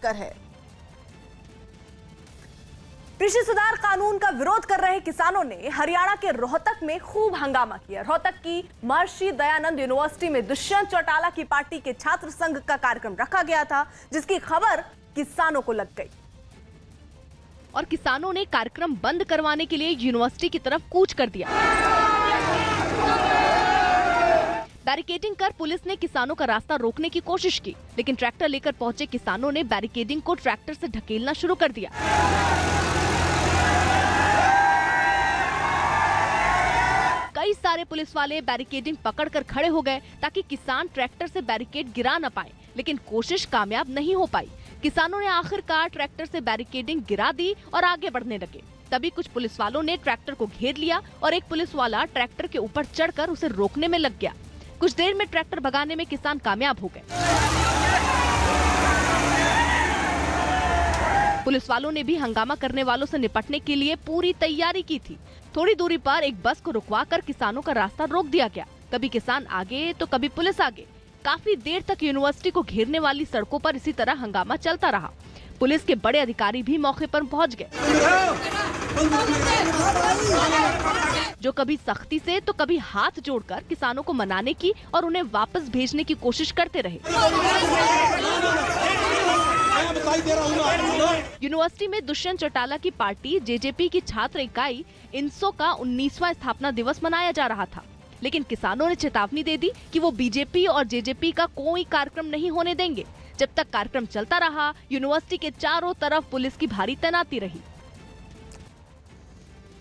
टक्कर है। कृषि सुधार कानून का विरोध कर रहे किसानों ने हरियाणा के रोहतक में खूब हंगामा किया। रोहतक की महर्षि दयानंद यूनिवर्सिटी में दुष्यंत चौटाला की पार्टी के छात्र संघ का कार्यक्रम रखा गया था, जिसकी खबर किसानों को लग गई और किसानों ने कार्यक्रम बंद करवाने के लिए यूनिवर्सिटी की तरफ कूच कर दिया। बैरिकेडिंग कर पुलिस ने किसानों का रास्ता रोकने की कोशिश की, लेकिन ट्रैक्टर लेकर पहुंचे किसानों ने बैरिकेडिंग को ट्रैक्टर से ढकेलना शुरू कर दिया। कई सारे पुलिस वाले बैरिकेडिंग पकड़कर खड़े हो गए ताकि किसान ट्रैक्टर से बैरिकेड गिरा न पाए, लेकिन कोशिश कामयाब नहीं हो पाई। किसानों ने आखिरकार ट्रैक्टर से बैरिकेडिंग गिरा दी और आगे बढ़ने लगे। तभी कुछ पुलिस वालों ने ट्रैक्टर को घेर लिया और एक पुलिस वाला ट्रैक्टर के ऊपर चढ़कर उसे रोकने में लग गया। कुछ देर में ट्रैक्टर भगाने में किसान कामयाब हो गए। पुलिस वालों ने भी हंगामा करने वालों से निपटने के लिए पूरी तैयारी की थी। थोड़ी दूरी पर एक बस को रुकवाकर किसानों का रास्ता रोक दिया गया। कभी किसान आगे तो कभी पुलिस आगे। काफी देर तक यूनिवर्सिटी को घेरने वाली सड़कों पर इसी तरह हंगामा चलता रहा। पुलिस के बड़े अधिकारी भी मौके पर पहुंच गए, जो कभी सख्ती से तो कभी हाथ जोड़कर किसानों को मनाने की और उन्हें वापस भेजने की कोशिश करते रहे। यूनिवर्सिटी में दुष्यंत चौटाला की पार्टी जेजेपी की छात्र इकाई इनसो का 19वां स्थापना दिवस मनाया जा रहा था, लेकिन किसानों ने चेतावनी दे दी कि वो बीजेपी और जेजेपी का कोई कार्यक्रम नहीं होने देंगे। जब तक कार्यक्रम चलता रहा, यूनिवर्सिटी के चारों तरफ पुलिस की भारी तैनाती रही।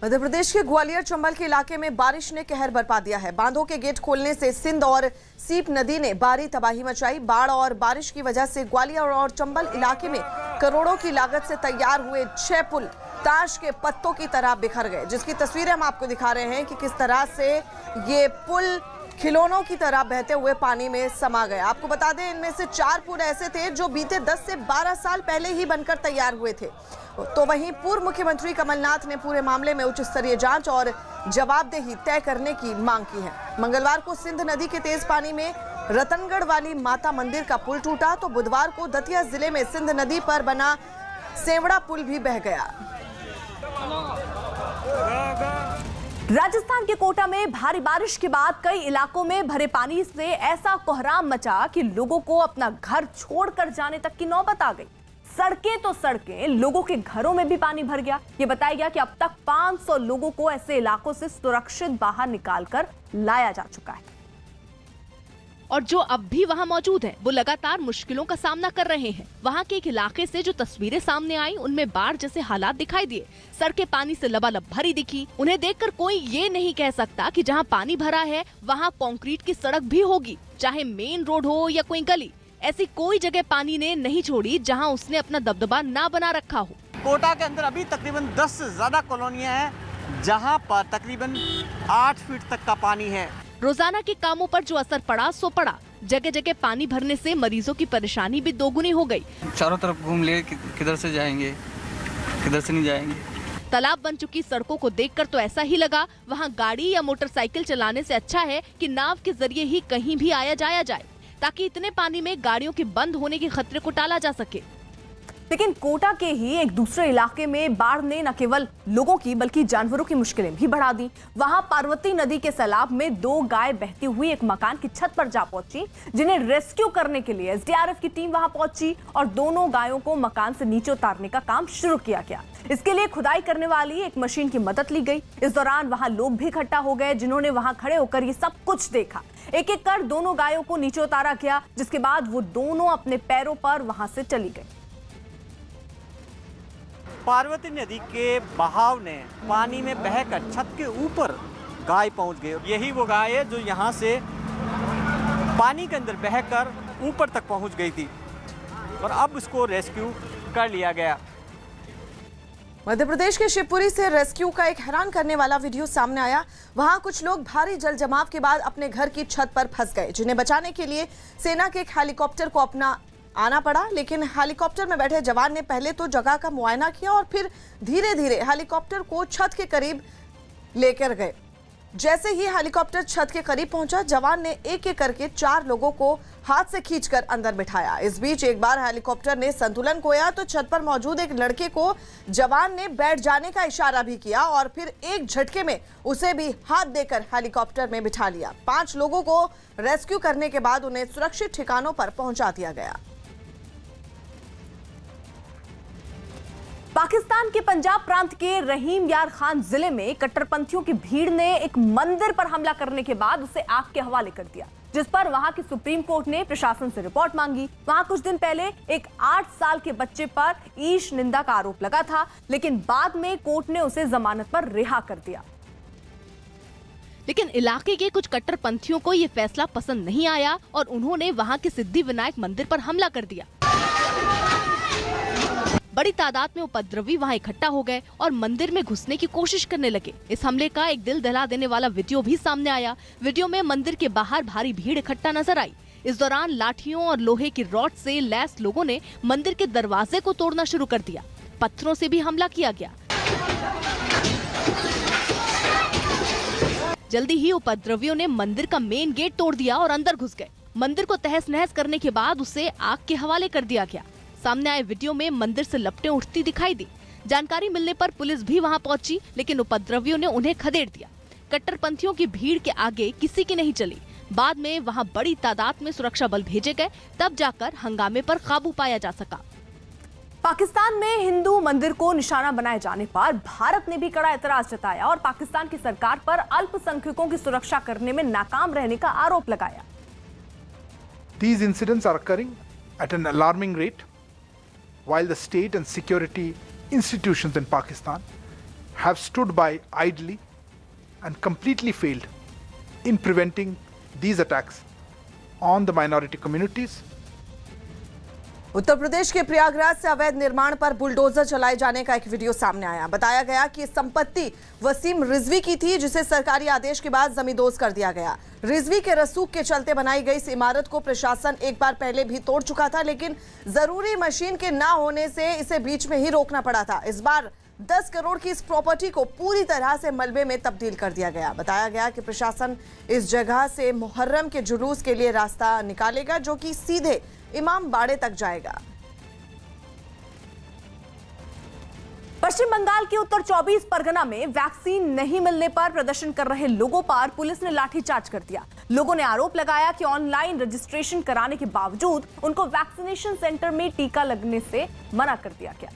मध्य प्रदेश के ग्वालियर चंबल के इलाके में बारिश ने कहर बरपा दिया है। बांधों के गेट खोलने से सिंध और सीप नदी ने भारी तबाही मचाई। बाढ़ और बारिश की वजह से ग्वालियर और चंबल इलाके में करोड़ों की लागत से तैयार हुए 6 पुल ताश के पत्तों की तरह बिखर गए, जिसकी तस्वीरें हम आपको दिखा रहे हैं कि किस तरह से ये पुल खिलौनों की तरह बहते हुए पानी में समा गए। आपको बता दें, इनमें से 4 पुल ऐसे थे जो बीते 10 से 12 साल पहले ही बनकर तैयार हुए थे। तो वहीं पूर्व मुख्यमंत्री कमलनाथ ने पूरे मामले में उच्च स्तरीय जांच और जवाबदेही तय करने की मांग की है। मंगलवार को सिंध नदी के तेज पानी में रतनगढ़ वाली माता मंदिर का पुल टूटा, तो बुधवार को दतिया जिले में सिंध नदी पर बना सेवड़ा पुल भी बह गया। राजस्थान के कोटा में भारी बारिश के बाद कई इलाकों में भरे पानी से ऐसा कोहराम मचा कि लोगों को अपना घर छोड़कर जाने तक की नौबत आ गई। सड़कें तो सड़कें, लोगों के घरों में भी पानी भर गया। ये बताया गया कि अब तक 500 लोगों को ऐसे इलाकों से सुरक्षित बाहर निकालकर लाया जा चुका है। और जो अब भी वहां मौजूद हैं, वो लगातार मुश्किलों का सामना कर रहे हैं। वहां के एक इलाके से जो तस्वीरें सामने आई, उनमें बाढ़ जैसे हालात दिखाई दिए। सड़कें पानी से लबालब भरी दिखी। उन्हें देखकर कोई ये नहीं कह सकता कि जहां पानी भरा है वहां कंक्रीट की सड़क भी होगी, चाहे मेन रोड हो या कोई गली। ऐसी कोई जगह पानी ने नहीं छोड़ी जहां उसने अपना दबदबा ना बना रखा हो। कोटा के अंदर अभी तकरीबन 10 से ज्यादा कॉलोनियां हैं जहां पर तकरीबन 8 फीट तक का पानी है। रोजाना के कामों पर जो असर पड़ा सो पड़ा। जगह जगह पानी भरने से मरीजों की परेशानी भी दोगुनी हो गई। चारों तरफ घूम ले, किधर से जाएंगे किधर से नहीं जाएंगे। तालाब बन चुकी सड़कों को देखकर तो ऐसा ही लगा वहां गाड़ी या मोटरसाइकिल चलाने से अच्छा है कि नाव के जरिए ही कहीं भी आया जाया जाए, ताकि इतने पानी में गाड़ियों के बंद होने के खतरे को टाला जा सके। लेकिन कोटा के ही एक दूसरे इलाके में बाढ़ ने न केवल लोगों की बल्कि जानवरों की मुश्किलें भी बढ़ा दी। वहां पार्वती नदी के सैलाब में 2 गाय बहती हुई एक मकान की छत पर जा पहुंची, जिन्हें रेस्क्यू करने के लिए एसडीआरएफ की टीम वहां पहुंची और दोनों गायों को मकान से नीचे उतारने का काम शुरू किया गया। इसके लिए खुदाई करने वाली एक मशीन की मदद ली गई। इस दौरान वहां लोग भी इकट्ठा हो गए, जिन्होंने वहां खड़े होकर ये सब कुछ देखा। एक एक कर दोनों गायों को नीचे उतारा गया, जिसके बाद वो दोनों अपने पैरों पर वहां से चली गई। पार्वती नदी के बहाव ने पानी में बहकर छत के ऊपर गाय पहुंच गई। यही वो गाय है जो यहां से पानी के अंदर बहकर ऊपर तक पहुंच गई थी और अब उसको रेस्क्यू कर लिया गया। मध्य प्रदेश के शिवपुरी से रेस्क्यू का एक हैरान करने वाला वीडियो सामने आया। वहां कुछ लोग भारी जल जमाव के बाद अपने घर की छत पर फंस गए, जिन्हें बचाने के लिए सेना के एक हेलीकॉप्टर को आना पड़ा। लेकिन हेलीकॉप्टर में बैठे जवान ने पहले तो जगह का मुआयना किया और फिर धीरे धीरे हेलीकॉप्टर को छत के करीब लेकर गए। जैसे ही हेलीकॉप्टर छत के करीब पहुंचा, जवान ने एक एक करके 4 लोगों को हाथ से खींचकर अंदर बिठाया। इस बीच एक बार हेलीकॉप्टर ने संतुलन खोया तो छत पर मौजूद एक लड़के को जवान ने बैठ जाने का इशारा भी किया और फिर एक झटके में उसे भी हाथ देकर हेलीकॉप्टर में बिठा लिया। 5 लोगों को रेस्क्यू करने के बाद उन्हें सुरक्षित ठिकानों पर पहुंचा दिया गया। पाकिस्तान के पंजाब प्रांत के रहीम यार खान जिले में कट्टरपंथियों की भीड़ ने एक मंदिर पर हमला करने के बाद उसे आग के हवाले कर दिया, जिस पर वहां की सुप्रीम कोर्ट ने प्रशासन से रिपोर्ट मांगी। वहां कुछ दिन पहले एक 8 साल के बच्चे पर ईश निंदा का आरोप लगा था, लेकिन बाद में कोर्ट ने उसे जमानत पर रिहा कर दिया। लेकिन इलाके के कुछ कट्टरपंथियों को ये फैसला पसंद नहीं आया और उन्होंने वहां के सिद्धि विनायक मंदिर पर हमला कर दिया। बड़ी तादाद में उपद्रवी वहां इकट्ठा हो गए और मंदिर में घुसने की कोशिश करने लगे। इस हमले का एक दिल दहला देने वाला वीडियो भी सामने आया। वीडियो में मंदिर के बाहर भारी भीड़ इकट्ठा नजर आई। इस दौरान लाठियों और लोहे की रॉड से लैस लोगों ने मंदिर के दरवाजे को तोड़ना शुरू कर दिया। पत्थरों से भी हमला किया गया। जल्दी ही उपद्रवियों ने मंदिर का मेन गेट तोड़ दिया और अंदर घुस गए। मंदिर को तहस नहस करने के बाद उसे आग के हवाले कर दिया गया। सामने आए वीडियो में मंदिर से लपटें उठती दिखाई दी। जानकारी मिलने पर पुलिस भी वहां पहुंची, लेकिन उपद्रवियों ने उन्हें खदेड़ दिया। कट्टरपंथियों की भीड़ के आगे किसी की नहीं चली। बाद में वहां बड़ी तादाद में सुरक्षा बल भेजे गए, तब जाकर हंगामे पर काबू पाया जा सका। पाकिस्तान में हिंदू मंदिर को निशाना बनाए जाने पर भारत ने भी कड़ा एतराज जताया और पाकिस्तान की सरकार पर अल्पसंख्यकों की सुरक्षा करने में नाकाम रहने का आरोप लगाया। These incidents are occurring at an alarming rate, while the state and security institutions in Pakistan have stood by idly and completely failed in preventing these attacks on the minority communities. Uttar Pradesh के प्रयागराज से अवैध निर्माण पर bulldozer चलाए जाने का एक video सामने आया। बताया गया कि संपत्ति वसीम रिजवी की थी, जिसे सरकारी आदेश के बाद जमींदोज कर दिया गया। रिजवी के रसूख के चलते बनाई गई इस इमारत को प्रशासन एक बार पहले भी तोड़ चुका था, लेकिन जरूरी मशीन के ना होने से इसे बीच में ही रोकना पड़ा था। इस बार 10 करोड़ की इस प्रॉपर्टी को पूरी तरह से मलबे में तब्दील कर दिया गया। बताया गया कि प्रशासन इस जगह से मुहर्रम के जुलूस के लिए रास्ता निकालेगा, जो कि सीधे इमाम बाड़े तक जाएगा। पश्चिम बंगाल के उत्तर 24 परगना में वैक्सीन नहीं मिलने पर प्रदर्शन कर रहे लोगों पर पुलिस ने लाठीचार्ज कर दिया। लोगों ने आरोप लगाया कि ऑनलाइन रजिस्ट्रेशन कराने के बावजूद उनको वैक्सीनेशन सेंटर में टीका लगने से मना कर दिया गया,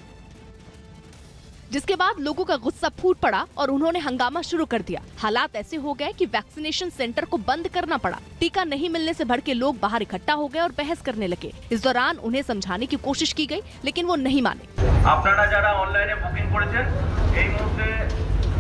जिसके बाद लोगों का गुस्सा फूट पड़ा और उन्होंने हंगामा शुरू कर दिया। हालात ऐसे हो गए कि वैक्सीनेशन सेंटर को बंद करना पड़ा। टीका नहीं मिलने से भड़के लोग बाहर इकट्ठा हो गए और बहस करने लगे। इस दौरान उन्हें समझाने की कोशिश की गई, लेकिन वो नहीं माने। আপনারা যারা অনলাইনে বুকিং করেছেন এই মুহূর্তে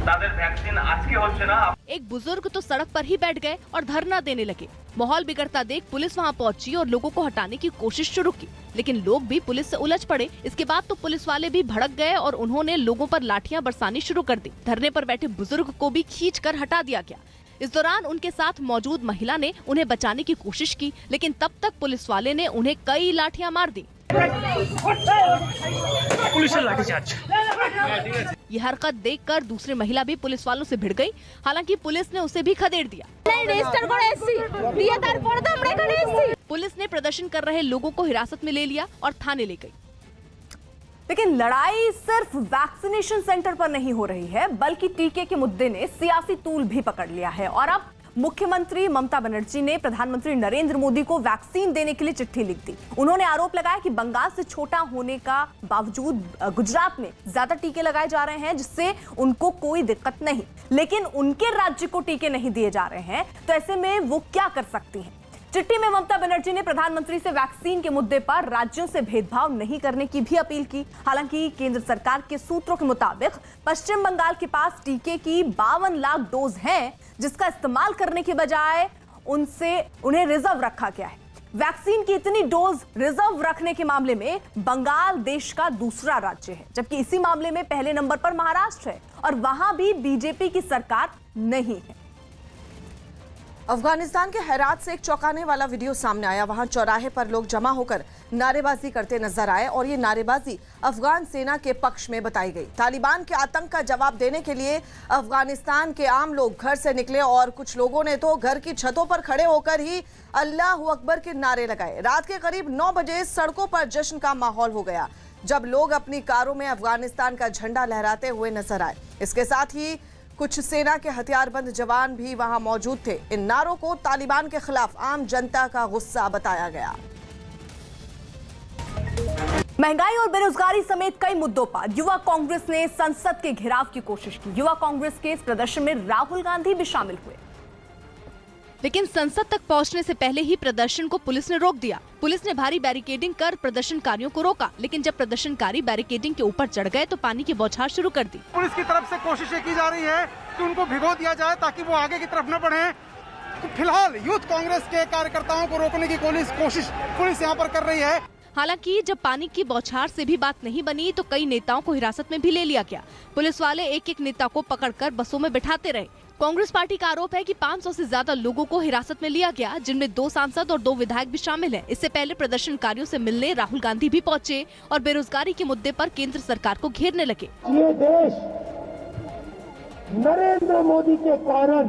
তাদের ভ্যাকসিন আজকে হচ্ছে না। एक बुजुर्ग तो सड़क पर ही बैठ गए और धरना देने लगे। माहौल बिगड़ता देख पुलिस वहां पहुंची और लोगों को हटाने की कोशिश शुरू की, लेकिन लोग भी पुलिस से उलझ पड़े। इसके बाद तो पुलिस वाले भी भड़क गए और उन्होंने लोगों पर लाठियां बरसानी शुरू कर दी। धरने पर बैठे बुजुर्ग को भी खींचकर हटा दिया गया। इस दौरान उनके साथ मौजूद महिला ने उन्हें बचाने की कोशिश की, लेकिन तब तक पुलिस वाले ने उन्हें कई लाठियां मार दी। পুলিশের লাঠিচার্জ। ये हरकत देखकर दूसरी महिला भी पुलिस वालों से भिड़ गई। हालांकि पुलिस ने उसे भी खदेड़ दिया। पुलिस ने प्रदर्शन कर रहे लोगों को हिरासत में ले लिया और थाने ले गई। लेकिन लड़ाई सिर्फ वैक्सीनेशन सेंटर पर नहीं हो रही है, बल्कि टीके के मुद्दे ने सियासी तूल भी पकड़ लिया है और अब मुख्यमंत्री ममता बनर्जी ने प्रधानमंत्री नरेंद्र मोदी को वैक्सीन देने के लिए चिट्ठी लिख दी। उन्होंने आरोप लगाया कि बंगाल से छोटा होने का बावजूद गुजरात में ज्यादा टीके लगाए जा रहे हैं, जिससे उनको कोई दिक्कत नहीं, लेकिन उनके राज्य को टीके नहीं दिए जा रहे हैं, तो ऐसे में वो क्या कर सकती हैं। चिट्ठी में ममता बनर्जी ने प्रधानमंत्री से वैक्सीन के मुद्दे पर राज्यों से भेदभाव नहीं करने की भी अपील की। हालांकि केंद्र सरकार के सूत्रों के मुताबिक पश्चिम बंगाल के पास टीके की 52 लाख डोज हैं, जिसका इस्तेमाल करने के बजाय उन्हें रिजर्व रखा गया है। वैक्सीन की इतनी डोज रिजर्व रखने के मामले में बंगाल देश का दूसरा राज्य है, जबकि इसी मामले में पहले नंबर पर महाराष्ट्र है और वहां भी बीजेपी की सरकार नहीं है। अफगानिस्तान के हेरात से एक चौंकाने वाला वीडियो सामने आया। वहां चौराहे पर लोग जमा होकर नारेबाजी करते नजर आए और ये नारेबाजी अफगान सेना के पक्ष में बताई गई। तालिबान के आतंक का जवाब देने के लिए अफगानिस्तान के आम लोग घर से निकले और कुछ लोगों ने तो घर की छतों पर खड़े होकर ही अल्लाह अकबर के नारे लगाए। रात के करीब 9 बजे सड़कों पर जश्न का माहौल हो गया जब लोग अपनी कारों में अफगानिस्तान का झंडा लहराते हुए नजर आए। इसके साथ ही कुछ सेना के हथियारबंद जवान भी वहां मौजूद थे। इन नारों को तालिबान के खिलाफ आम जनता का गुस्सा बताया गया। महंगाई और बेरोजगारी समेत कई मुद्दों पर युवा कांग्रेस ने संसद के घेराव की कोशिश की। युवा कांग्रेस के इस प्रदर्शन में राहुल गांधी भी शामिल हुए, लेकिन संसद तक पहुंचने से पहले ही प्रदर्शन को पुलिस ने रोक दिया। पुलिस ने भारी बैरिकेडिंग कर प्रदर्शनकारियों को रोका, लेकिन जब प्रदर्शनकारी बैरिकेडिंग के ऊपर चढ़ गए तो पानी की बौछार शुरू कर दी। पुलिस की तरफ से कोशिशें की जा रही है कि उनको भिगो दिया जाए ताकि वो आगे की तरफ न बढ़े। तो फिलहाल यूथ कांग्रेस के कार्यकर्ताओं को रोकने की कोशिश पुलिस यहाँ पर कर रही है। हालांकि जब पानी की बौछार से भी बात नहीं बनी तो कई नेताओं को हिरासत में भी ले लिया गया। पुलिस वाले एक एक नेता को पकड़कर बसों में बिठाते रहे। कांग्रेस पार्टी का आरोप है कि 500 से ज्यादा लोगों को हिरासत में लिया गया, जिनमें 2 सांसद और 2 विधायक भी शामिल हैं। इससे पहले प्रदर्शनकारियों से मिलने राहुल गांधी भी पहुंचे और बेरोजगारी के मुद्दे पर केंद्र सरकार को घेरने लगे। ये देश नरेंद्र मोदी के कारण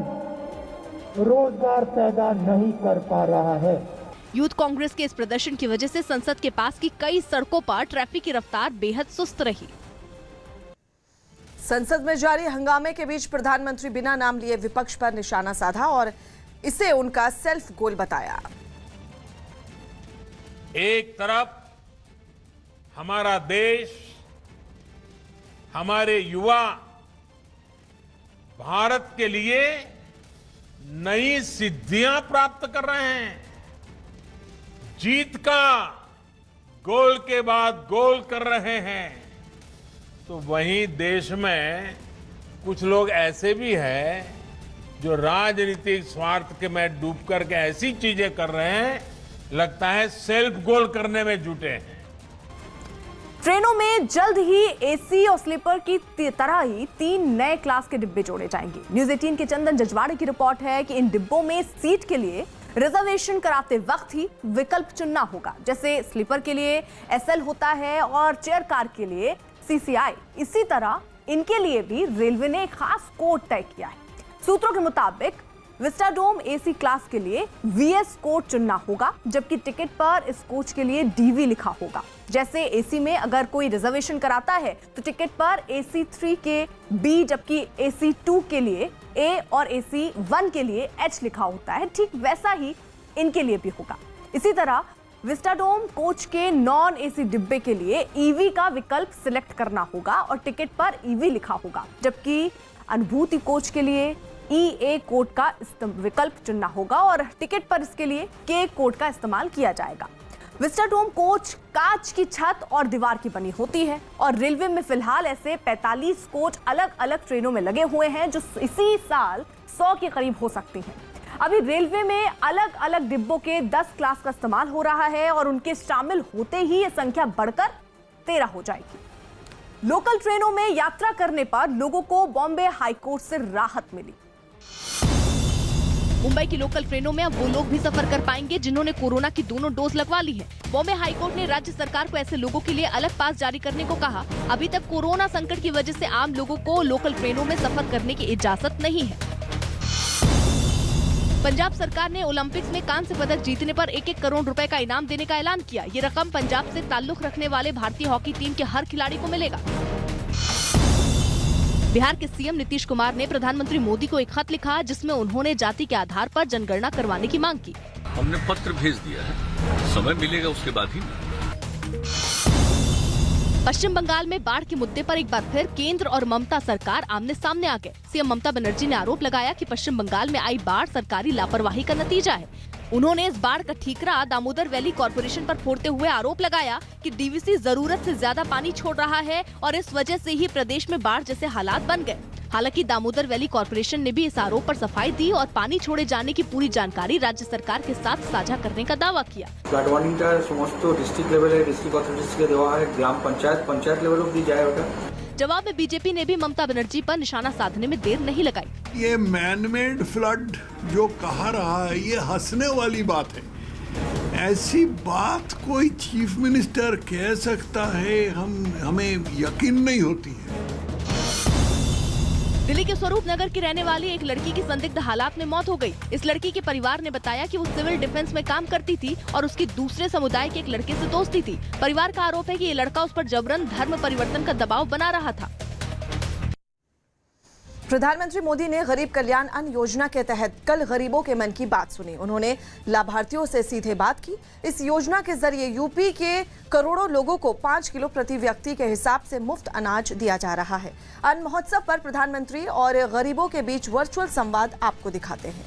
रोजगार पैदा नहीं कर पा रहा है। यूथ कांग्रेस के इस प्रदर्शन की वजह से संसद के पास की कई सड़कों पर ट्रैफिक की रफ्तार बेहद सुस्त रही। संसद में जारी हंगामे के बीच प्रधानमंत्री बिना नाम लिए विपक्ष पर निशाना साधा और इसे उनका सेल्फ गोल बताया। एक तरफ हमारा देश, हमारे युवा भारत के लिए नई सिद्धियां प्राप्त कर रहे हैं, जीत का गोल के बाद गोल कर रहे हैं, तो वहीं देश में कुछ लोग ऐसे भी हैं जो राजनीतिक स्वार्थ के में डूब करके ऐसी चीजें कर रहे हैं, लगता है सेल्फ गोल करने में जुटे हैं। ट्रेनों में जल्द ही एसी और स्लीपर की तरह ही 3 नए क्लास के डिब्बे जोड़े जाएंगे। न्यूज़ 18 के चंदन जजवाड़े की रिपोर्ट है कि इन डिब्बों में सीट के लिए रिजर्वेशन कराते वक्त ही विकल्प चुनना होगा। जैसे स्लीपर के लिए एसएल होता है और चेयर कार के लिए सीसीआई, इसी तरह इनके लिए भी रेलवे ने एक खास कोड तय किया है। सूत्रों के मुताबिक विस्टाडोम एसी क्लास के लिए वीएस कोड चुनना होगा, जबकि टिकट पर इस कोच के लिए डीवी लिखा होगा। जैसे एसी में अगर कोई रिजर्वेशन कराता है तो टिकट पर एसी 3 के बी, जबकि एसी 2 के लिए ए और एसी 1 के लिए एच लिखा होता है। ठीक वैसा ही इनके लिए भी होगा। इसी तरह विस्टाडोम कोच के नॉन एसी डिब्बे के लिए ईवी का विकल्प सिलेक्ट करना होगा और टिकट पर ईवी लिखा होगा, जबकि अनुभूति कोच के लिए ईए कोड का विकल्प चुनना होगा और टिकट पर इसके लिए के कोड का इस्तेमाल किया जाएगा। विस्टाडोम कोच कांच की छत और दीवार की बनी होती है और रेलवे में फिलहाल ऐसे 45 कोच अलग अलग ट्रेनों में लगे हुए हैं जो इसी साल 100 के करीब हो सकती हैं। अभी रेलवे में अलग अलग डिब्बों के 10 क्लास का इस्तेमाल हो रहा है और उनके शामिल होते ही ये संख्या बढ़कर 13 हो जाएगी। लोकल ट्रेनों में यात्रा करने पर लोगों को बॉम्बे हाईकोर्ट से राहत मिली। मुंबई की लोकल ट्रेनों में अब वो लोग भी सफर कर पाएंगे जिन्होंने कोरोना की दोनों डोज लगवा ली है। बॉम्बे हाईकोर्ट ने राज्य सरकार को ऐसे लोगों के लिए अलग पास जारी करने को कहा। अभी तक कोरोना संकट की वजह से आम लोगों को लोकल ट्रेनों में सफर करने की इजाजत नहीं है। पंजाब सरकार ने ओलंपिक्स में कांस्य पदक जीतने पर 1-1 करोड़ रुपए का इनाम देने का ऐलान किया। ये रकम पंजाब से ताल्लुक रखने वाले भारतीय हॉकी टीम के हर खिलाड़ी को मिलेगा। बिहार के सीएम नीतीश कुमार ने प्रधानमंत्री मोदी को एक खत लिखा, जिसमें उन्होंने जाति के आधार पर जनगणना करवाने की मांग की। हमने पत्र भेज दिया है, समय मिलेगा उसके बाद ही। पश्चिम बंगाल में बाढ़ के मुद्दे पर एक बार फिर केंद्र और ममता सरकार आमने सामने आ गए। सीएम ममता बनर्जी ने आरोप लगाया कि पश्चिम बंगाल में आई बाढ़ सरकारी लापरवाही का नतीजा है। उन्होंने इस बाढ़ का ठीकरा दामोदर वैली कॉरपोरेशन पर फोड़ते हुए आरोप लगाया कि डीवीसी जरूरत से ज्यादा पानी छोड़ रहा है और इस वजह से ही प्रदेश में बाढ़ जैसे हालात बन गए। हालांकि दामोदर वैली कॉरपोरेशन ने भी इस आरोप पर सफाई दी और पानी छोड़े जाने की पूरी जानकारी राज्य सरकार के साथ साझा करने का दावा किया। फ्लाड वार्निंगটা সমস্ত ডিস্ট্রিক্ট লেভেলে ডিস্ট্রিক্ট অথরিটিসকে দেওয়া হয়, গ্রাম পঞ্চায়েত লেভেলেও দিয়ে যায় ওটা। जवाब में बीजेपी ने भी ममता बनर्जी पर निशाना साधने में देर नहीं लगाई। ये मैनमेड फ्लड जो कहा रहा है ये हंसने वाली बात है। ऐसी बात कोई चीफ मिनिस्टर कह सकता है? हमें यकीन नहीं होती है। दिल्ली के स्वरूप नगर की रहने वाली एक लड़की की संदिग्ध हालात में मौत हो गई। इस लड़की के परिवार ने बताया कि वो सिविल डिफेंस में काम करती थी और उसकी दूसरे समुदाय के एक लड़के से दोस्ती थी। परिवार का आरोप है कि ये लड़का उस पर जबरन धर्म परिवर्तन का दबाव बना रहा था। प्रधानमंत्री मोदी ने गरीब कल्याण अन्न योजना के तहत कल गरीबों के मन की बात सुनी। उन्होंने लाभार्थियों से सीधे बात की। इस योजना के जरिए यूपी के करोड़ों लोगों को 5 किलो प्रति व्यक्ति के हिसाब से मुफ्त अनाज दिया जा रहा है। अन्न महोत्सव पर प्रधानमंत्री और गरीबों के बीच वर्चुअल संवाद आपको दिखाते हैं।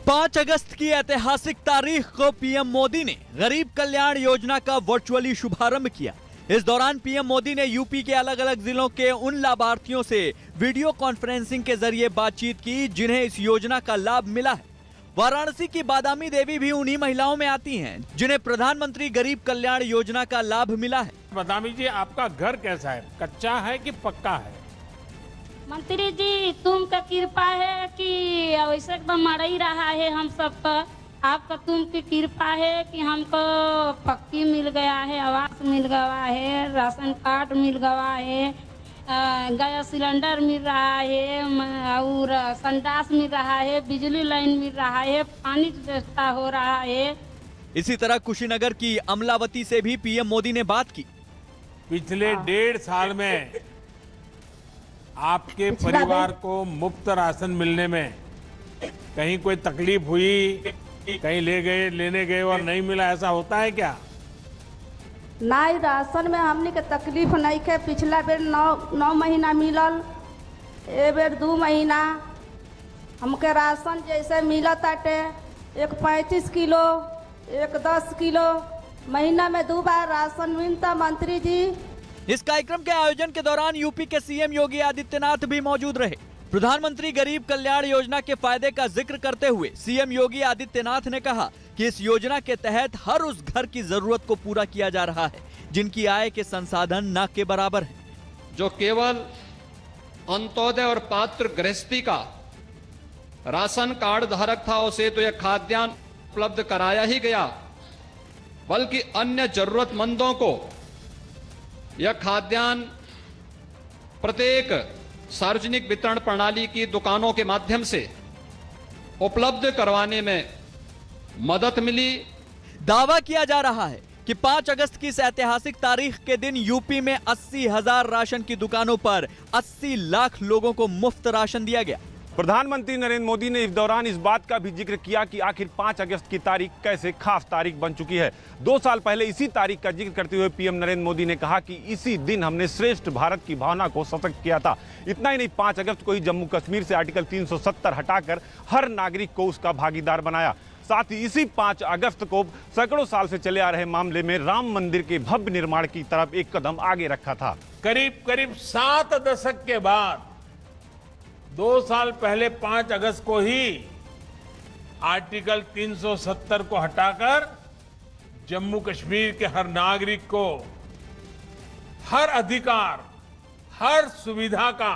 5 अगस्त की ऐतिहासिक तारीख को पीएम मोदी ने गरीब कल्याण योजना का वर्चुअली शुभारंभ किया। इस दौरान पीएम मोदी ने यूपी के अलग अलग जिलों के उन लाभार्थियों से वीडियो कॉन्फ्रेंसिंग के जरिए बातचीत की जिन्हें इस योजना का लाभ मिला है। वाराणसी की बादामी देवी भी उन्हीं महिलाओं में आती हैं जिन्हें प्रधानमंत्री गरीब कल्याण योजना का लाभ मिला है। बादामी जी, आपका घर कैसा है, कच्चा है कि पक्का है? मंत्री जी, तुमका कृपा है कि वैसे एकदम मर ही रहा है हम सब पर। आपका तुमकी कृपा है कि हमको पक्की मिल गया है, आवास मिल गया है, राशन कार्ड मिल गया है, गैस सिलेंडर मिल रहा है और संडास मिल रहा है, बिजली लाइन मिल रहा है, पानी की व्यवस्था हो रहा है। इसी तरह कुशीनगर की अमलावती से भी पीएम मोदी ने बात की। पिछले 1.5 साल में आपके परिवार को मुफ्त राशन मिलने में कहीं कोई तकलीफ हुई? कहीं लेने गए और नहीं मिला, ऐसा होता है क्या? नहीं, राशन में हमने के तकलीफ नहीं है। पिछला बेर 9 महीना मिलल, ए बेर 2 महीना। हमके राशन जैसे मिला ताटे, एक 35 किलो, एक 10 किलो, महीना में 2 बार राशन मिलता। मंत्री जी, इस कार्यक्रम के आयोजन के दौरान यूपी के सीएम योगी आदित्यनाथ भी मौजूद रहे। प्रधानमंत्री गरीब कल्याण योजना के फायदे का जिक्र करते हुए सीएम योगी आदित्यनाथ ने कहा कि इस योजना के तहत हर उस घर की जरूरत को पूरा किया जा रहा है जिनकी आय के संसाधन न के बराबर हैं। जो केवल अंत्योदय और पात्र गृहस्थी का राशन कार्ड धारक था उसे तो यह खाद्यान्न उपलब्ध कराया ही गया, बल्कि अन्य जरूरतमंदों को यह खाद्यान्न प्रत्येक सार्वजनिक वितरण प्रणाली की दुकानों के माध्यम से उपलब्ध करवाने में मदद मिली। दावा किया जा रहा है कि 5 अगस्त की इस ऐतिहासिक तारीख के दिन यूपी में 80,000 राशन की दुकानों पर 80 लाख लोगों को मुफ्त राशन दिया गया। प्रधानमंत्री नरेंद्र मोदी ने इस दौरान इस बात का भी जिक्र किया कि आखिर 5 अगस्त की तारीख कैसे खास तारीख बन चुकी है। 2 साल पहले इसी तारीख का जिक्र करते हुए पीएम नरेंद्र मोदी ने कहा कि इसी दिन हमने श्रेष्ठ भारत की भावना को सशक्त किया था। इतना ही नहीं, 5 अगस्त को ही जम्मू कश्मीर से आर्टिकल 370 हटाकर हर नागरिक को उसका भागीदार बनाया। साथ ही इसी 5 अगस्त को सैकड़ों साल से चले आ रहे मामले में राम मंदिर के भव्य निर्माण की तरफ एक कदम आगे रखा था। करीब 7 दशक के बाद 2 साल पहले 5 अगस्त को ही आर्टिकल 370 को हटाकर जम्मू कश्मीर के हर नागरिक को हर अधिकार, हर सुविधा का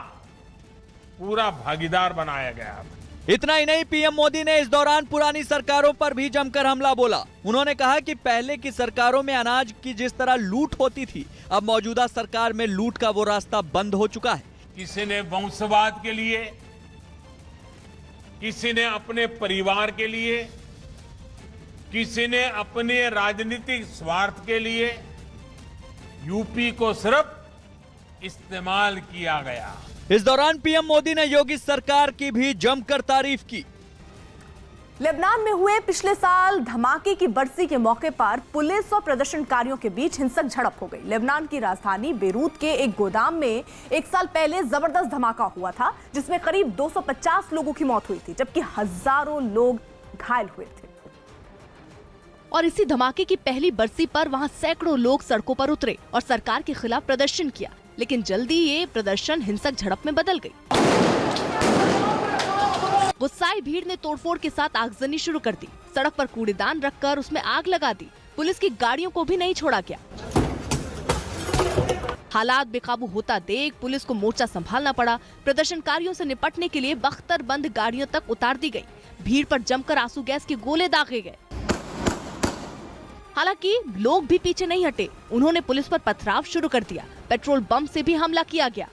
पूरा भागीदार बनाया गया। इतना ही नहीं, पीएम मोदी ने इस दौरान पुरानी सरकारों पर भी जमकर हमला बोला। उन्होंने कहा कि पहले की सरकारों में अनाज की जिस तरह लूट होती थी, अब मौजूदा सरकार में लूट का वो रास्ता बंद हो चुका है। किसी ने वंशवाद के लिए, किसी ने अपने परिवार के लिए, किसी ने अपने राजनीतिक स्वार्थ के लिए यूपी को सिर्फ इस्तेमाल किया गया। इस दौरान पीएम मोदी ने योगी सरकार की भी जमकर तारीफ की। लेबनान में हुए पिछले साल धमाके की बरसी के मौके पर पुलिस और प्रदर्शनकारियों के बीच हिंसक झड़प हो गई। लेबनान की राजधानी बेरूत के एक गोदाम में 1 साल पहले जबरदस्त धमाका हुआ था जिसमें करीब 250 लोगों की मौत हुई थी, जबकि हजारों लोग घायल हुए थे। और इसी धमाके की पहली बरसी पर वहां सैकड़ों लोग सड़कों पर उतरे और सरकार के खिलाफ प्रदर्शन किया, लेकिन जल्दी ये प्रदर्शन हिंसक झड़प में बदल गई। गुस्साई भीड़ ने तोड़फोड़ के साथ आगजनी शुरू कर दी। सड़क पर कूड़ेदान रखकर उसमें आग लगा दी। पुलिस की गाड़ियों को भी नहीं छोड़ा गया। हालात बेकाबू होता देख पुलिस को मोर्चा संभालना पड़ा। प्रदर्शनकारियों से निपटने के लिए बख्तरबंद गाड़ियों तक उतार दी गई। भीड़ पर जमकर आंसू गैस के गोले दागे गए। हालांकि लोग भी पीछे नहीं हटे, उन्होंने पुलिस पर पथराव शुरू कर दिया। पेट्रोल बम से भी हमला किया गया।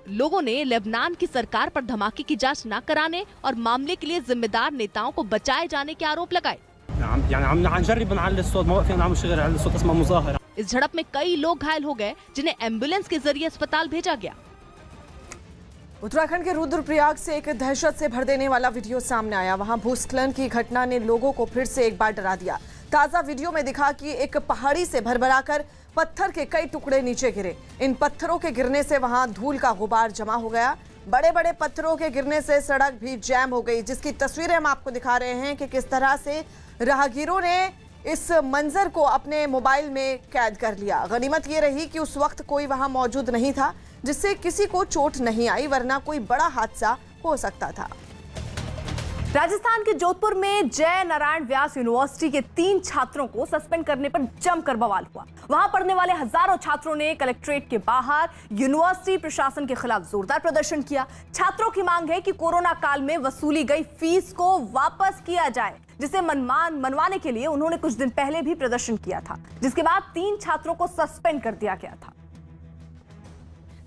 लोगों ने लेबनान की सरकार पर धमाके की जांच न कराने और मामले के लिए जिम्मेदार नेताओं को बचाए जाने के आरोप लगाए। इस झड़प में कई लोग घायल हो गए, जिन्हें एम्बुलेंस के जरिए अस्पताल भेजा गया। उत्तराखंड के रुद्रप्रयाग से एक दहशत से भर देने वाला वीडियो सामने आया। वहां भूस्खलन की घटना ने लोगों को फिर से एक बार डरा दिया। ताजा वीडियो में दिखा कि एक पहाड़ी से भरभराकर पत्थर के कई टुकड़े नीचे गिरे। इन पत्थरों के गिरने से वहां धूल का गुबार जमा हो गया। बड़े बड़े पत्थरों के गिरने से सड़क भी जैम हो गई, जिसकी तस्वीरें हम आपको दिखा रहे हैं कि किस तरह से राहगीरों ने इस मंजर को अपने मोबाइल में कैद कर लिया। गनीमत ये रही कि उस वक्त कोई वहां मौजूद नहीं था, जिससे किसी को चोट नहीं आई, वरना कोई बड़ा हादसा हो सकता था। राजस्थान के जोधपुर में जय नारायण व्यास यूनिवर्सिटी के 3 छात्रों को सस्पेंड करने पर जमकर बवाल हुआ। वहां पढ़ने वाले हजारों छात्रों ने कलेक्ट्रेट के बाहर यूनिवर्सिटी प्रशासन के खिलाफ जोरदार प्रदर्शन किया। छात्रों की मांग है कि कोरोना काल में वसूली गई फीस को वापस किया जाए, जिसे मनवाने के लिए उन्होंने कुछ दिन पहले भी प्रदर्शन किया था, जिसके बाद 3 छात्रों को सस्पेंड कर दिया गया था,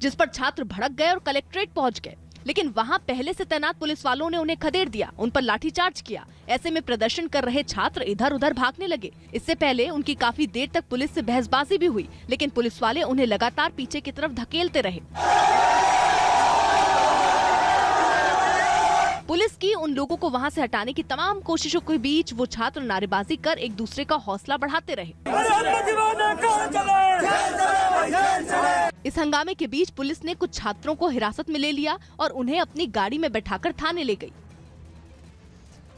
जिस पर छात्र भड़क गए और कलेक्ट्रेट पहुंच गए। लेकिन वहां पहले से तैनात पुलिस वालों ने उन्हें खदेड़ दिया, उन पर लाठीचार्ज किया। ऐसे में प्रदर्शन कर रहे छात्र इधर उधर भागने लगे। इससे पहले उनकी काफी देर तक पुलिस से बहसबाजी भी हुई, लेकिन पुलिस वाले उन्हें लगातार पीछे की तरफ धकेलते रहे। पुलिस की उन लोगों को वहां से हटाने की तमाम कोशिशों के बीच वो छात्र नारेबाजी कर एक दूसरे का हौसला बढ़ाते रहे। इस हंगामे के बीच पुलिस ने कुछ छात्रों को हिरासत में ले लिया और उन्हें अपनी गाड़ी में बैठाकर थाने ले गई।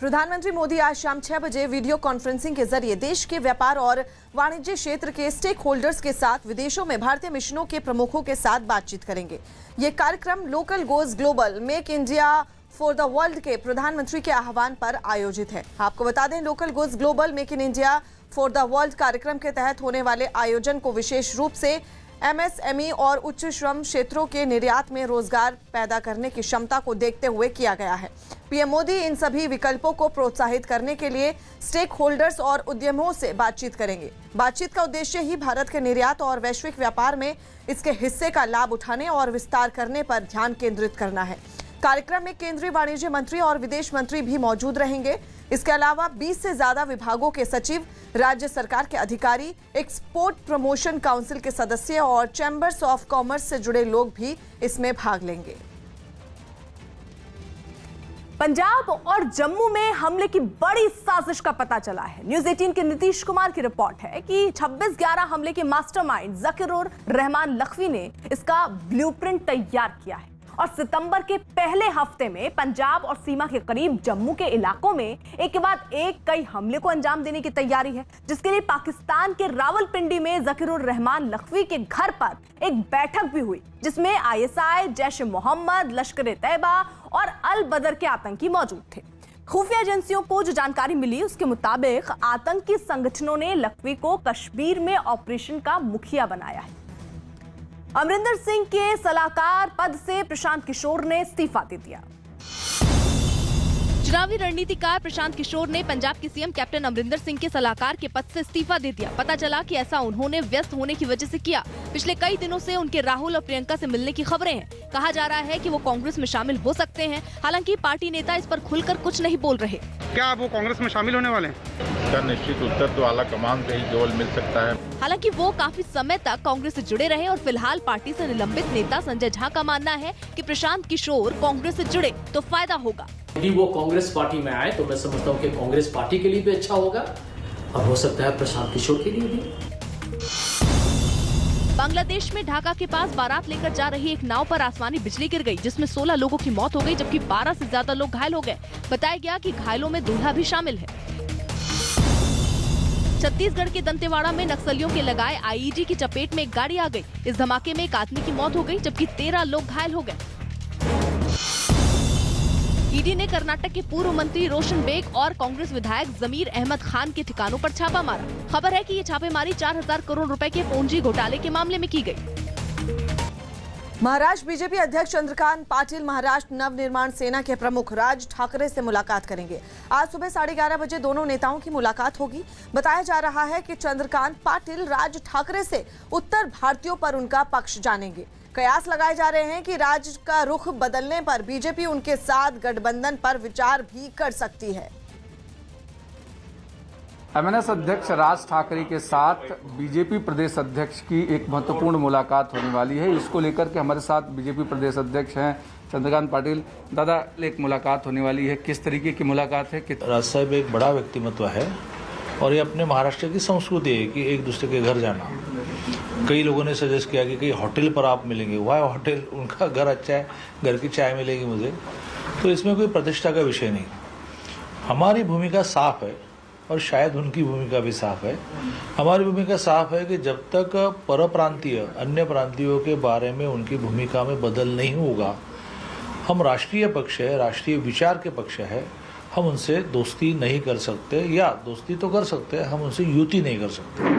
प्रधानमंत्री मोदी आज शाम 6 बजे वीडियो कॉन्फ्रेंसिंग के जरिए देश के व्यापार और वाणिज्य क्षेत्र के स्टेक होल्डर्स के साथ विदेशों में भारतीय मिशनों के प्रमुखों के साथ बातचीत करेंगे। ये कार्यक्रम local goes global make India for the world के प्रधानमंत्री के आह्वान पर आयोजित है। आपको बता दें, local goes global make in India for the world कार्यक्रम के तहत होने वाले आयोजन को विशेष रूप से एमएसएमई और उच्च श्रम क्षेत्रों के निर्यात में रोजगार पैदा करने की क्षमता को देखते हुए किया गया है। पीएम मोदी इन सभी विकल्पों को प्रोत्साहित करने के लिए स्टेक होल्डर्स और उद्यमों से बातचीत करेंगे। बातचीत का उद्देश्य ही भारत के निर्यात और वैश्विक व्यापार में इसके हिस्से का लाभ उठाने और विस्तार करने पर ध्यान केंद्रित करना है। कार्यक्रम में केंद्रीय वाणिज्य मंत्री और विदेश मंत्री भी मौजूद रहेंगे। इसके अलावा 20 से ज्यादा विभागों के सचिव, राज्य सरकार के अधिकारी, एक्सपोर्ट प्रमोशन काउंसिल के सदस्य और चैम्बर्स ऑफ कॉमर्स से जुड़े लोग भी इसमें भाग लेंगे। पंजाब और जम्मू में हमले की बड़ी साजिश का पता चला है। न्यूज़ 18 के नीतीश कुमार की रिपोर्ट है कि 26/11 हमले के मास्टरमाइंड ज़कीरुर रहमान लखवी ने इसका ब्लूप्रिंट तैयार किया है और सितंबर के पहले हफ्ते में पंजाब और सीमा के करीब जम्मू के इलाकों में एक के बाद एक कई हमले को अंजाम देने की तैयारी है, जिसके लिए पाकिस्तान के रावलपिंडी में ज़कीरुर रहमान लखवी के घर पर एक बैठक भी हुई, जिसमें आईएसआई, जैश ए मोहम्मद, लश्कर-ए-तैयबा और अल बदर के आतंकी मौजूद थे। खुफिया एजेंसियों को जो जानकारी मिली उसके मुताबिक आतंकी संगठनों ने लखवी को कश्मीर में ऑपरेशन का मुखिया बनाया है। अमरिंदर सिंह के सलाहकार पद से प्रशांत किशोर ने इस्तीफा दे दिया। चुनावी रणनीतिकार प्रशांत किशोर ने पंजाब के सीएम कैप्टन अमरिंदर सिंह के सलाहकार के पद से इस्तीफा दे दिया। पता चला कि ऐसा उन्होंने व्यस्त होने की वजह से किया। पिछले कई दिनों से उनके राहुल और प्रियंका से मिलने की खबरें हैं। कहा जा रहा है कि वो कांग्रेस में शामिल हो सकते हैं। हालांकि पार्टी नेता इस पर खुलकर कुछ नहीं बोल रहे। क्या वो कांग्रेस में शामिल होने वाले हैं? इसका निश्चित उत्तर तो आला कमान से ही केवल मिल सकता है। हालांकि वो काफी समय तक कांग्रेस से जुड़े रहे और फिलहाल पार्टी से निलंबित नेता संजय झा का मानना है कि प्रशांत किशोर कांग्रेस से जुड़े तो फायदा होगा। यदि वो कांग्रेस पार्टी में आए तो मैं समझता हूँ कि कांग्रेस पार्टी के लिए भी अच्छा होगा और हो सकता है प्रशांत किशोर के लिए भी। बांग्लादेश में ढाका के पास बारात लेकर जा रही एक नाव पर आसमानी बिजली गिर गई, जिसमें 16 लोगों की मौत हो गई, जबकि 12 से ज्यादा लोग घायल हो गए। बताया गया कि घायलों में दूल्हा भी शामिल है। छत्तीसगढ़ के दंतेवाड़ा में नक्सलियों के लगाए आईईडी की चपेट में एक गाड़ी आ गई। इस धमाके में एक आदमी की मौत हो गई, जबकि 13 लोग घायल हो गए। ईडी ने कर्नाटक के पूर्व मंत्री रोशन बेग और कांग्रेस विधायक जमीर अहमद खान के ठिकानों पर छापा मारा। खबर है कि ये छापेमारी 4000 करोड़ रुपए के पूंजी घोटाले के मामले में की गई। महाराष्ट्र बीजेपी अध्यक्ष चंद्रकांत पाटिल महाराष्ट्र नवनिर्माण सेना के प्रमुख राज ठाकरे से मुलाकात करेंगे। आज सुबह 11:30 बजे दोनों नेताओं की मुलाकात होगी। बताया जा रहा है कि चंद्रकांत पाटिल राज ठाकरे से उत्तर भारतीयों पर उनका पक्ष जानेंगे। कयास लगाए जा रहे हैं कि राज का रुख बदलने पर बीजेपी उनके साथ गठबंधन पर विचार भी कर सकती है। एमएनएस अध्यक्ष राज ठाकरे के साथ बीजेपी प्रदेश अध्यक्ष की एक महत्वपूर्ण मुलाकात होने वाली है। इसको लेकर के हमारे साथ बीजेपी प्रदेश अध्यक्ष हैं चंद्रकांत पाटिल। दादा, एक मुलाकात होने वाली है, किस तरीके की मुलाकात है? राज साहब एक बड़ा व्यक्तिमत्व है और ये अपने महाराष्ट्र की संस्कृति है कि एक दूसरे के घर जाना। कई लोगों ने सजेस्ट किया कि कहीं होटल पर आप मिलेंगे। वाह, होटल, उनका घर अच्छा है, घर की चाय मिलेगी मुझे, तो इसमें कोई प्रतिष्ठा का विषय नहीं। हमारी भूमिका साफ है और शायद उनकी भूमिका भी साफ है। हमारी भूमिका साफ है कि जब तक परप्रांतीय अन्य प्रांतीयों के बारे में उनकी भूमिका में बदल नहीं होगा, हम राष्ट्रीय पक्ष है, राष्ट्रीय विचार के पक्ष है, हम उनसे दोस्ती नहीं कर सकते, या दोस्ती तो कर सकते हैं, हम उनसे युति नहीं कर सकते।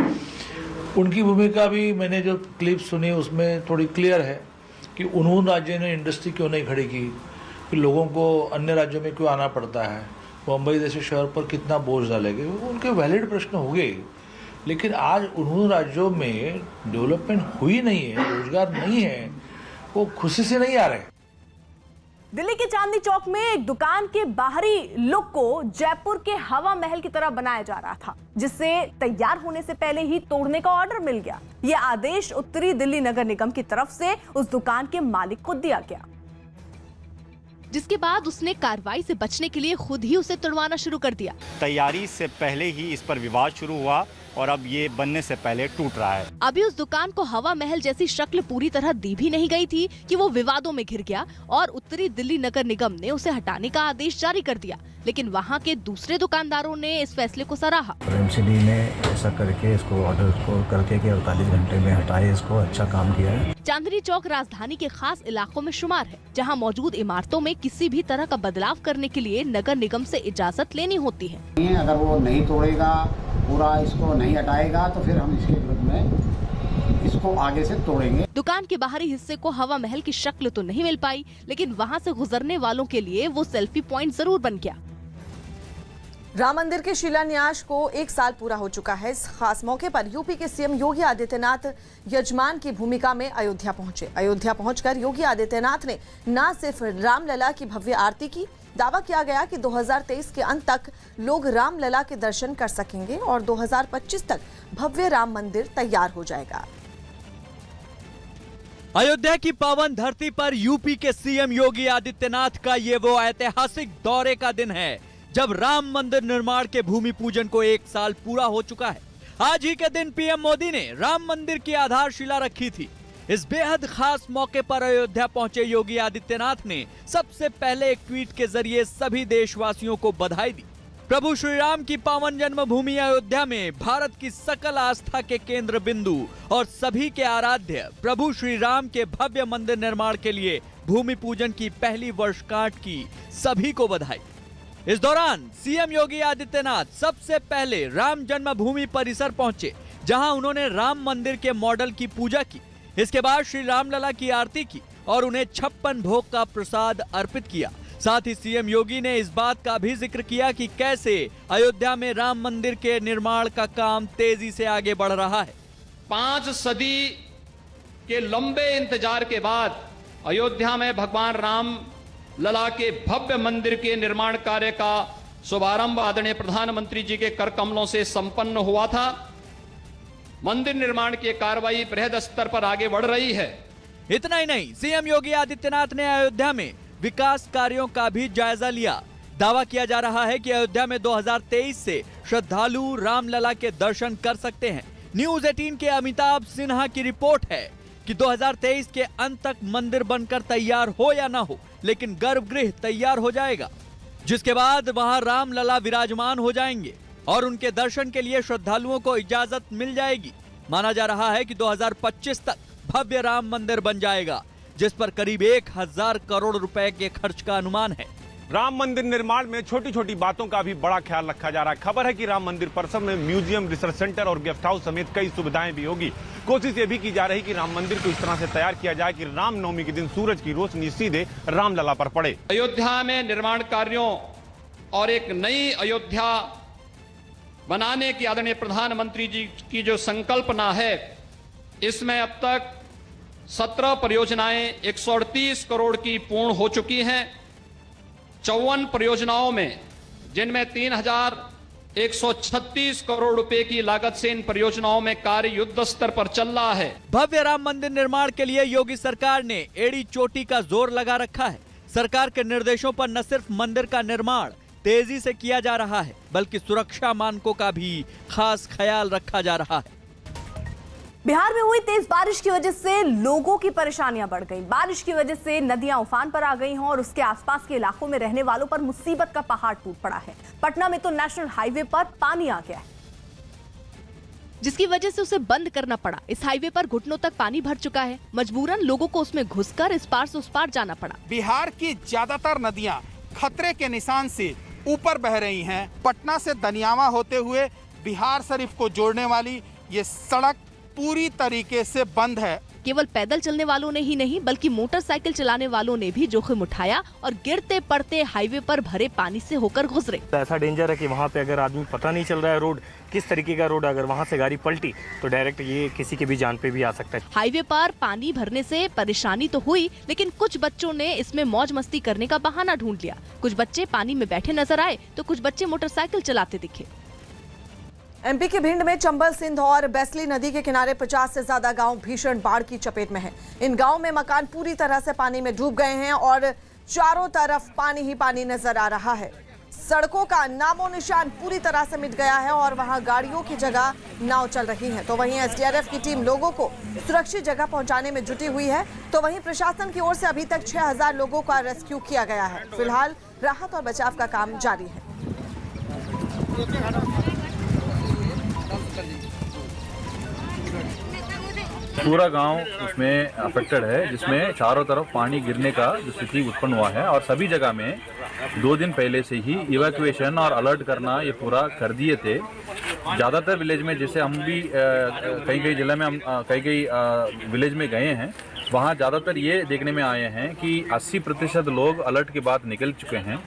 उनकी भूमिका भी मैंने जो क्लिप सुनी उसमें थोड़ी क्लियर है कि उन्होंने राज्यों ने इंडस्ट्री क्यों नहीं खड़ी की, कि लोगों को अन्य राज्यों में क्यों आना पड़ता है, मुंबई जैसे शहर पर कितना बोझ डालेंगे, उनके वैलिड प्रश्न होंगे। लेकिन आज उन्होंने राज्यों में डेवलपमेंट हुई नहीं है, रोजगार नहीं है, वो खुशी से नहीं आ रहे। दिल्ली के चांदनी चौक में एक दुकान के बाहरी लुक को जयपुर के हवा महल की तरह बनाया जा रहा था, जिसे तैयार होने से पहले ही तोड़ने का ऑर्डर मिल गया। यह आदेश उत्तरी दिल्ली नगर निगम की तरफ से उस दुकान के मालिक को दिया गया, जिसके बाद उसने कार्रवाई से बचने के लिए खुद ही उसे तोड़वाना शुरू कर दिया। तैयारी से पहले ही इस पर विवाद शुरू हुआ और अब ये बनने से पहले टूट रहा है। अभी उस दुकान को हवा महल जैसी शक्ल पूरी तरह दी भी नहीं गई थी कि वो विवादों में घिर गया और उत्तरी दिल्ली नगर निगम ने उसे हटाने का आदेश जारी कर दिया। लेकिन वहाँ के दूसरे दुकानदारों ने इस फैसले को सराहा। एमसीडी ने ऐसा करके इसको ऑर्डर को करके 48 घंटे में हटाए, इसको अच्छा काम किया है। चांदनी चौक राजधानी के खास इलाकों में शुमार है, जहां मौजूद इमारतों में किसी भी तरह का बदलाव करने के लिए नगर निगम से इजाजत लेनी होती है। अगर वो नहीं तोड़ेगा, पूरा इसको नहीं हटाएगा, तो फिर हम इसके विरुद्ध में इसको आगे से तोड़ेंगे। दुकान के बाहरी हिस्से को हवा महल की शक्ल तो नहीं मिल पाई, लेकिन वहां से गुजरने वालों के लिए वो सेल्फी पॉइंट जरूर बन गया। राम मंदिर के शिलान्यास को 1 साल पूरा हो चुका है। इस खास मौके पर यूपी के सीएम योगी आदित्यनाथ यजमान की भूमिका में अयोध्या पहुंचे। अयोध्या पहुंचकर योगी आदित्यनाथ ने न सिर्फ रामलला की भव्य आरती की, दावा किया गया कि 2023 के अंत तक लोग रामलला के दर्शन कर सकेंगे और 2025 तक भव्य राम मंदिर तैयार हो जाएगा। अयोध्या की पावन धरती पर यूपी के सीएम योगी आदित्यनाथ का ये वो ऐतिहासिक दौरे का दिन है जब राम मंदिर निर्माण के भूमि पूजन को 1 साल पूरा हो चुका है। आज ही के दिन पीएम मोदी ने राम मंदिर की आधारशिला रखी थी। इस बेहद खास मौके पर अयोध्या पहुंचे योगी आदित्यनाथ ने सबसे पहले एक ट्वीट के जरिए सभी देशवासियों को बधाई दी। प्रभु श्री राम की पावन जन्मभूमि अयोध्या में भारत की सकल आस्था के केंद्र बिंदु और सभी के आराध्य प्रभु श्री राम के भव्य मंदिर निर्माण के लिए भूमि पूजन की पहली वर्षगांठ की सभी को बधाई। इस दौरान सीएम योगी आदित्यनाथ सबसे पहले राम जन्मभूमि परिसर पहुंचे, जहां उन्होंने राम मंदिर के मॉडल की पूजा की। इसके बाद श्री रामलला की आरती की और उन्हें 56 भोग का प्रसाद अर्पित किया। साथ ही सीएम योगी ने इस बात का भी जिक्र किया कि कैसे अयोध्या में राम मंदिर के निर्माण का काम तेजी से आगे बढ़ रहा है। 5 सदी के लंबे इंतजार के बाद अयोध्या में भगवान राम लला के भव्य मंदिर के निर्माण कार्य का शुभारंभ आदरणीय प्रधानमंत्री जी के कर कमलों से संपन्न हुआ था। मंदिर निर्माण की कार्रवाई बृहद स्तर पर आगे बढ़ रही है। इतना ही नहीं, सीएम योगी आदित्यनाथ ने अयोध्या में विकास कार्यों का भी जायजा लिया। दावा किया जा रहा है कि अयोध्या में 2023 से श्रद्धालु रामलला के दर्शन कर सकते हैं। न्यूज 18 के अमिताभ सिन्हा की रिपोर्ट है कि 2023 के अंत तक मंदिर बनकर तैयार हो या ना हो, लेकिन गर्भगृह तैयार हो जाएगा, जिसके बाद वहां रामलला विराजमान हो जाएंगे और उनके दर्शन के लिए श्रद्धालुओं को इजाजत मिल जाएगी। माना जा रहा है कि 2025 तक भव्य राम मंदिर बन जाएगा, जिस पर करीब 1000 करोड़ रुपए के खर्च का अनुमान है। राम मंदिर निर्माण में छोटी छोटी बातों का भी बड़ा ख्याल रखा जा रहा है। खबर है कि राम मंदिर परिसर में म्यूजियम, रिसर्च सेंटर और गेस्ट हाउस समेत कई सुविधाएं भी होगी। कोशिश ये भी की जा रही कि राम मंदिर को इस तरह से तैयार किया जाए कि रामनवमी के दिन सूरज की रोशनी सीधे रामलला पर पड़े। अयोध्या में निर्माण कार्यों और एक नई अयोध्या बनाने की आदरणीय प्रधानमंत्री जी की जो संकल्पना है, इसमें अब तक 17 परियोजनाएं 138 करोड़ की पूर्ण हो चुकी हैं। 54 परियोजनाओं में, जिनमें 3136 करोड़ रुपए की लागत से इन परियोजनाओं में कार्य युद्ध स्तर पर चल रहा है। भव्य राम मंदिर निर्माण के लिए योगी सरकार ने एड़ी चोटी का जोर लगा रखा है। सरकार के निर्देशों पर न सिर्फ मंदिर का निर्माण तेजी से किया जा रहा है, बल्कि सुरक्षा मानकों का भी खास ख्याल रखा जा रहा है। बिहार में हुई तेज बारिश की वजह से लोगों की परेशानियां बढ़ गई। बारिश की वजह से नदियां उफान पर आ गई हैं और उसके आसपास के इलाकों में रहने वालों पर मुसीबत का पहाड़ टूट पड़ा है। पटना में तो नेशनल हाईवे पर पानी आ गया है, जिसकी वजह से उसे बंद करना पड़ा। इस हाईवे पर घुटनों तक पानी भर चुका है। मजबूरन लोगों को उसमें घुसकर इस पार से उस पार जाना पड़ा। बिहार की ज्यादातर नदियां खतरे के निशान से ऊपर बह रही हैं। पटना से दनियावा होते हुए बिहार शरीफ को जोड़ने वाली ये सड़क पूरी तरीके से बंद है। केवल पैदल चलने वालों ने ही नहीं, बल्कि मोटरसाइकिल चलाने वालों ने भी जोखिम उठाया और गिरते पड़ते हाईवे पर भरे पानी से होकर गुजरे। ऐसा डेंजर है कि वहाँ पे अगर आदमी पता नहीं चल रहा है रोड किस तरीके का रोड, अगर वहाँ से गाड़ी पलटी तो डायरेक्ट ये किसी के भी जान पे भी आ सकता है। हाईवे पर पानी भरने से परेशानी तो हुई, लेकिन कुछ बच्चों ने इसमें मौज मस्ती करने का बहाना ढूंढ लिया। कुछ बच्चे पानी में बैठे नजर आए तो कुछ बच्चे मोटरसाइकिल चलाते दिखे। एमपी के भिंड में चंबल, सिंध और बैसली नदी के किनारे 50 से ज्यादा गांव भीषण बाढ़ की चपेट में हैं। इन गांव में मकान पूरी तरह से पानी में डूब गए हैं और चारों तरफ पानी ही पानी नजर आ रहा है। सड़कों का नामो निशान पूरी तरह से मिट गया है और वहां गाड़ियों की जगह नाव चल रही है। तो वहीं एसडीआरएफ की टीम लोगों को सुरक्षित जगह पहुंचाने में जुटी हुई है। तो वहीं प्रशासन की ओर से अभी तक 6000 लोगों का रेस्क्यू किया गया है। फिलहाल राहत और बचाव का काम जारी है। पूरा गांव उसमें अफेक्टेड है, जिसमें चारों तरफ पानी गिरने का जो स्थिति उत्पन्न हुआ है और सभी जगह में 2 दिन पहले से ही इवैक्यूएशन और अलर्ट करना ये पूरा कर दिए थे। ज़्यादातर विलेज में, जैसे हम भी कई जिले में हम कई विलेज में गए हैं, वहाँ ज़्यादातर ये देखने में आए हैं कि 80% लोग अलर्ट के बाद निकल चुके हैं।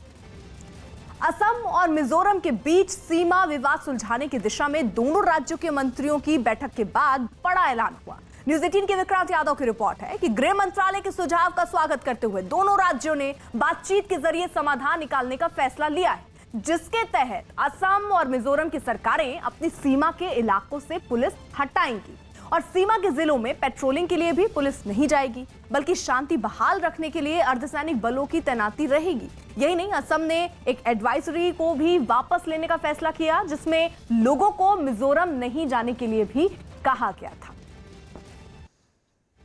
असम और मिजोरम के बीच सीमा विवाद सुलझाने की दिशा में दोनों राज्यों के मंत्रियों की बैठक के बाद बड़ा ऐलान हुआ। न्यूज़ 18 के विक्रांत यादव की रिपोर्ट है कि गृह मंत्रालय के सुझाव का स्वागत करते हुए दोनों राज्यों ने बातचीत के जरिए समाधान निकालने का फैसला लिया है, जिसके तहत असम और मिजोरम की सरकारें अपनी सीमा के इलाकों से पुलिस हटाएंगी और सीमा के जिलों में पेट्रोलिंग के लिए भी पुलिस नहीं जाएगी, बल्कि शांति बहाल रखने के लिए अर्धसैनिक बलों की तैनाती रहेगी। यही नहीं, असम ने एक एडवाइजरी को भी वापस लेने का फैसला किया, जिसमें लोगों को मिजोरम नहीं जाने के लिए भी कहा गया था।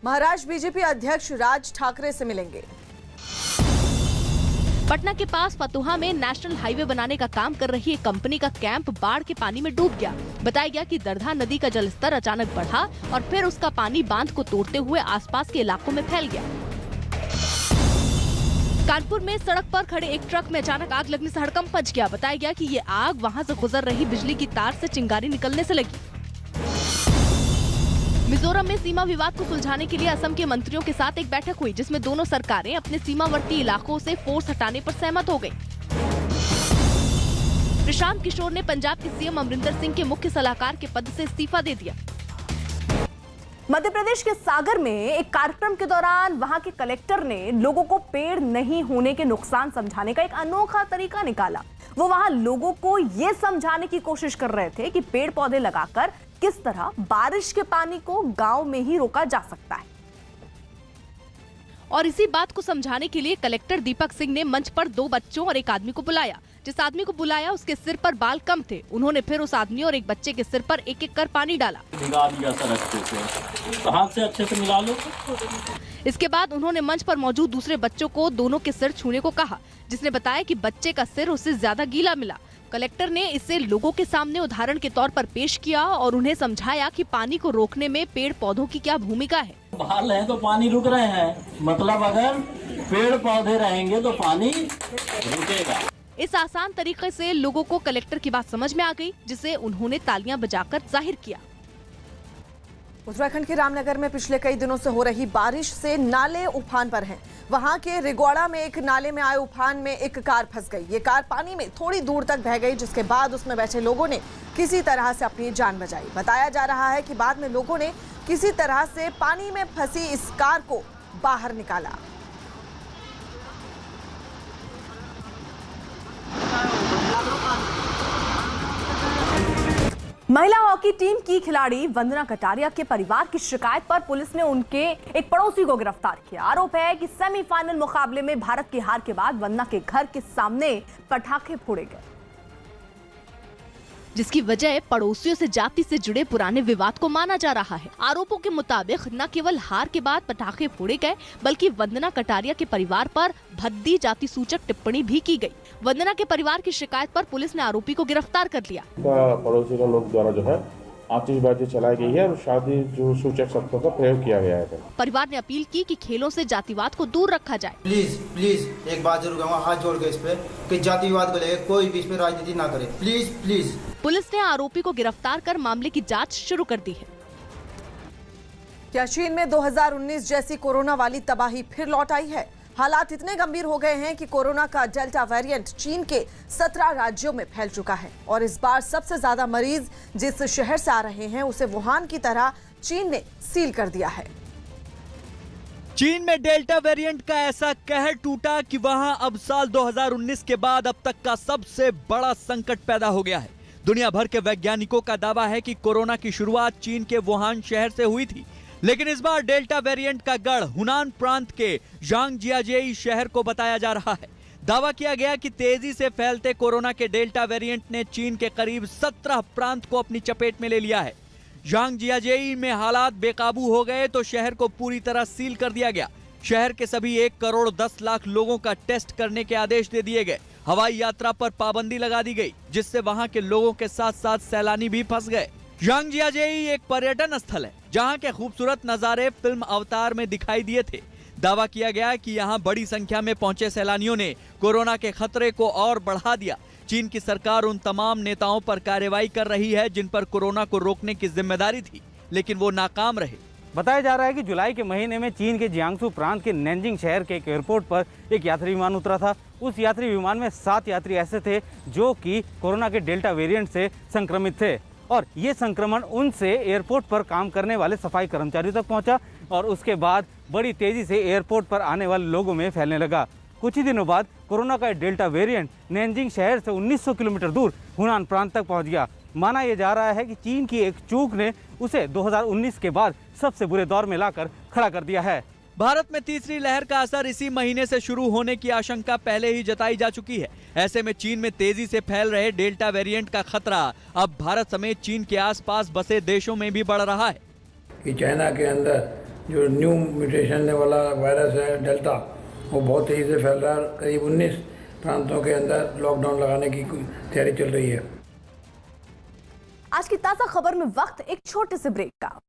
महाराष्ट्र बीजेपी अध्यक्ष राज ठाकरे से मिलेंगे। पटना के पास फतुहा में नेशनल हाईवे बनाने का काम कर रही एक कंपनी का कैंप बाढ़ के पानी में डूब गया। बताया गया कि दरधा नदी का जलस्तर अचानक बढ़ा और फिर उसका पानी बांध को तोड़ते हुए आसपास के इलाकों में फैल गया। कानपुर में सड़क पर खड़े एक ट्रक में अचानक आग लगने से हड़कंप मच गया। बताया गया कि ये आग वहां से गुजर रही बिजली की तार से चिंगारी निकलने से लगी। मिजोरम में सीमा विवाद को सुलझाने के लिए असम के मंत्रियों के साथ एक बैठक हुई, जिसमें दोनों सरकारें अपने सीमावर्ती इलाकों से फोर्स हटाने पर सहमत हो गई। प्रशांत किशोर ने पंजाब के सीएम अमरिंदर सिंह के मुख्य सलाहकार के पद से इस्तीफा दे दिया। मध्य प्रदेश के सागर में एक कार्यक्रम के दौरान वहां के कलेक्टर ने लोगों को पेड़ नहीं होने के नुकसान समझाने का एक अनोखा तरीका निकाला। वो वहां लोगों को ये समझाने की कोशिश कर रहे थे कि पेड़ पौधे लगाकर किस तरह बारिश के पानी को गांव में ही रोका जा सकता है। और इसी बात को समझाने के लिए कलेक्टर दीपक सिंह ने मंच पर 2 बच्चों और एक आदमी को बुलाया। जिस आदमी को बुलाया उसके सिर पर बाल कम थे। उन्होंने फिर उस आदमी और एक बच्चे के सिर पर एक एक कर पानी डाला। भिगा दिया सर अच्छे से, हाथ से अच्छे से मिला लो। इसके बाद उन्होंने मंच पर मौजूद दूसरे बच्चों को दोनों के सिर छूने को कहा, जिसने बताया कि बच्चे का सिर उससे ज्यादा गीला मिला। कलेक्टर ने इसे लोगों के सामने उदाहरण के तौर पर पेश किया और उन्हें समझाया कि पानी को रोकने में पेड़ पौधों की क्या भूमिका है। बाल है तो पानी रुक रहे हैं, मतलब अगर पेड़ पौधे रहेंगे तो पानी रुकेगा। इस आसान तरीके से लोगों को कलेक्टर की बात समझ में आ गई, जिसे उन्होंने तालियां बजाकर जाहिर किया। उत्तराखंड के रामनगर में पिछले कई दिनों से हो रही बारिश से नाले उफान पर हैं। वहां के रिगौड़ा में एक नाले में आए उफान में एक कार फंस गई। ये कार पानी में थोड़ी दूर तक बह गई, जिसके बाद उसमें बैठे लोगों ने किसी तरह से अपनी जान बचाई। बताया जा रहा है कि बाद में लोगों ने किसी तरह से पानी में फंसी इस कार को बाहर निकाला। महिला हॉकी टीम की खिलाड़ी वंदना कटारिया के परिवार की शिकायत पर पुलिस ने उनके एक पड़ोसी को गिरफ्तार किया। आरोप है कि सेमीफाइनल मुकाबले में भारत की हार के बाद वंदना के घर के सामने पटाखे फोड़े गए, जिसकी वजह पड़ोसियों से जाति से जुड़े पुराने विवाद को माना जा रहा है। आरोपों के मुताबिक न केवल हार के बाद पटाखे फोड़े गए, बल्कि वंदना कटारिया के परिवार पर भद्दी जाति सूचक टिप्पणी भी की गई। वंदना के परिवार की शिकायत पर पुलिस ने आरोपी को गिरफ्तार कर लिया। पड़ोसी का लोग द्वारा जो है आतिशबाजी चलाई गई है और शादी जो सूचक शब्दों का प्रयोग किया गया है। परिवार ने अपील की कि खेलों से जातिवाद को दूर रखा जाए। प्लीज एक बात जरूर कहूँगा, हाथ जोड़ के इस पे कि जातिवाद को लेकर कोई भी इसमें राजनीति ना करे, प्लीज। पुलिस ने आरोपी को गिरफ्तार कर मामले की जांच शुरू कर दी है। क्या चीन में 2019 जैसी कोरोना वाली तबाही फिर लौट आई है? हालात इतने गंभीर हो गए हैं कि कोरोना का डेल्टा वेरिएंट चीन के 17 राज्यों में फैल चुका है और इस बार सबसे ज्यादा मरीज जिस शहर से आ रहे हैं उसे वुहान की तरह चीन ने सील कर दिया है। चीन में डेल्टा वेरिएंट का ऐसा कहर टूटा कि वहां अब साल 2019 के बाद अब तक का सबसे बड़ा संकट पैदा हो गया है। दुनिया भर के वैज्ञानिकों का दावा है कि कोरोना की शुरुआत चीन के वुहान शहर से हुई थी, लेकिन इस बार डेल्टा वेरिएंट का गढ़ हुनान प्रांत के झांगजियाजेई शहर को बताया जा रहा है। दावा किया गया कि तेजी से फैलते कोरोना के डेल्टा वेरिएंट ने चीन के करीब 17 प्रांत को अपनी चपेट में ले लिया है। झांगजियाजेई में हालात बेकाबू हो गए तो शहर को पूरी तरह सील कर दिया गया। शहर के सभी 1 करोड़ 10 लाख लोगों का टेस्ट करने के आदेश दे दिए गए। हवाई यात्रा पर पाबंदी लगा दी गई, जिससे वहां के लोगों के साथ साथ सैलानी भी फंस गए। झांगजियाजेई एक पर्यटन स्थल है जहां के खूबसूरत नजारे फिल्म अवतार में दिखाई दिए थे। दावा किया गया कि यहां बड़ी संख्या में पहुंचे सैलानियों ने कोरोना के खतरे को और बढ़ा दिया। चीन की सरकार उन तमाम नेताओं पर कार्रवाई कर रही है जिन पर कोरोना को रोकने की जिम्मेदारी थी, लेकिन वो नाकाम रहे। बताया जा रहा है कि जुलाई के महीने में चीन के जियांगसू प्रांत के नैनजिंग शहर के एक एयरपोर्ट पर एक यात्री विमान उतरा था। उस यात्री विमान में 7 यात्री ऐसे थे जो कि कोरोना के डेल्टा वेरिएंट से संक्रमित थे और ये संक्रमण उनसे एयरपोर्ट पर काम करने वाले सफाई कर्मचारियों तक पहुंचा और उसके बाद बड़ी तेजी से एयरपोर्ट पर आने वाले लोगों में फैलने लगा। कुछ ही दिनों बाद कोरोना का डेल्टा वेरिएंट नैनजिंग शहर से 1900 किलोमीटर दूर हुनान प्रांत तक पहुंच गया। माना यह जा रहा है कि चीन की एक चूक ने उसे 2019 के बाद सबसे बुरे दौर में लाकर खड़ा कर दिया है। भारत में तीसरी लहर का असर इसी महीने से शुरू होने की आशंका पहले ही जताई जा चुकी है। ऐसे में चीन में तेजी से फैल रहे डेल्टा वेरिएंट का खतरा अब भारत समेत चीन के आसपास बसे देशों में भी बढ़ रहा है। कि चाइना के अंदर जो न्यू म्यूटेशन वाला वायरस है डेल्टा, वो बहुत तेजी से फैल रहा है। करीब 19 प्रांतों के अंदर लॉकडाउन लगाने की तैयारी चल रही है। आज की ताजा खबर में वक्त एक छोटे से ब्रेक का।